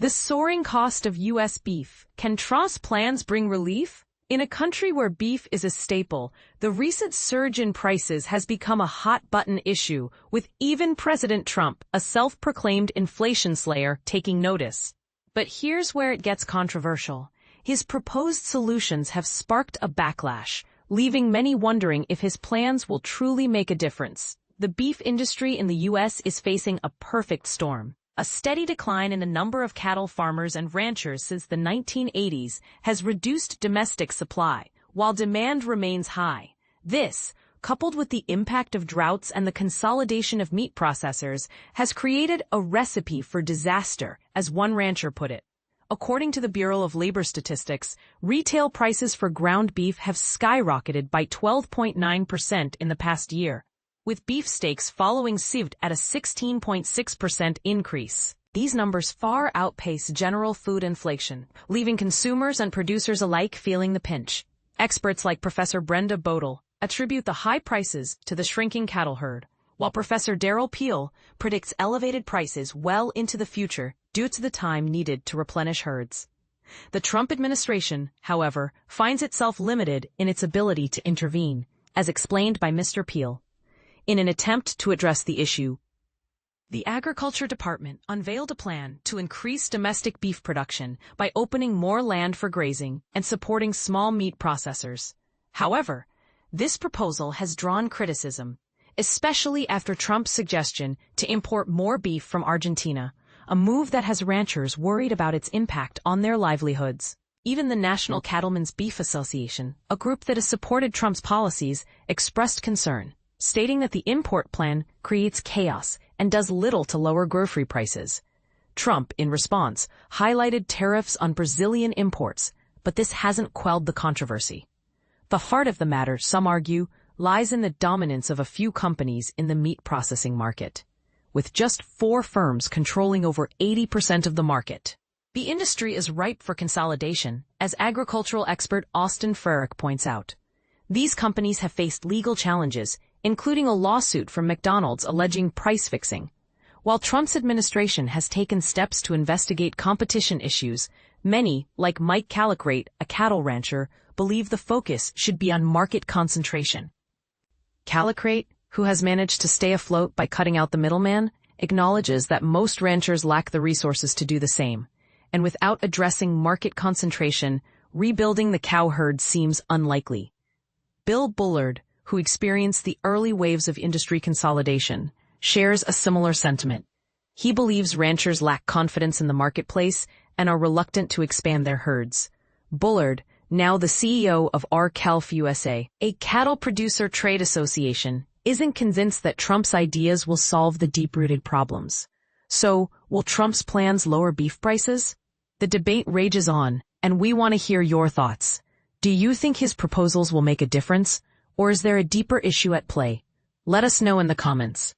The soaring cost of U.S. beef. Can Trump's plans bring relief? In a country where beef is a staple, the recent surge in prices has become a hot-button issue, with even President Trump, a self-proclaimed inflation slayer, taking notice. But here's where it gets controversial. His proposed solutions have sparked a backlash, leaving many wondering if his plans will truly make a difference. The beef industry in the U.S. is facing a perfect storm. A steady decline in the number of cattle farmers and ranchers since the 1980s has reduced domestic supply, while demand remains high. This, coupled with the impact of droughts and the consolidation of meat processors, has created a recipe for disaster, as one rancher put it. According to the Bureau of Labor Statistics, retail prices for ground beef have skyrocketed by 12.9% in the past year, with beef steaks following suit at a 16.6% increase. These numbers far outpace general food inflation, leaving consumers and producers alike feeling the pinch. Experts like Professor Brenda Bodel attribute the high prices to the shrinking cattle herd, while Professor Darrell Peel predicts elevated prices well into the future due to the time needed to replenish herds. The Trump administration, however, finds itself limited in its ability to intervene, as explained by Mr. Peel. In an attempt to address the issue, the Agriculture Department unveiled a plan to increase domestic beef production by opening more land for grazing and supporting small meat processors. However, this proposal has drawn criticism, especially after Trump's suggestion to import more beef from Argentina, a move that has ranchers worried about its impact on their livelihoods. Even the National Cattlemen's Beef Association, a group that has supported Trump's policies, expressed concern, stating that the import plan creates chaos and does little to lower grocery prices. Trump, in response, highlighted tariffs on Brazilian imports, but this hasn't quelled the controversy. The heart of the matter, some argue, lies in the dominance of a few companies in the meat processing market, with just 4 firms controlling over 80% of the market. The industry is ripe for consolidation, as agricultural expert Austin Frerick points out. These companies have faced legal challenges, including a lawsuit from McDonald's alleging price fixing. While Trump's administration has taken steps to investigate competition issues, many, like Mike Callicrate, a cattle rancher, believe the focus should be on market concentration. Callicrate, who has managed to stay afloat by cutting out the middleman, acknowledges that most ranchers lack the resources to do the same, and without addressing market concentration, rebuilding the cow herd seems unlikely. Bill Bullard, who experienced the early waves of industry consolidation, shares a similar sentiment. He believes ranchers lack confidence in the marketplace and are reluctant to expand their herds. Bullard, now the CEO of R-Calf USA, a cattle producer trade association, isn't convinced that Trump's ideas will solve the deep-rooted problems. So, will Trump's plans lower beef prices? The debate rages on, and we want to hear your thoughts. Do you think his proposals will make a difference? Or is there a deeper issue at play? Let us know in the comments.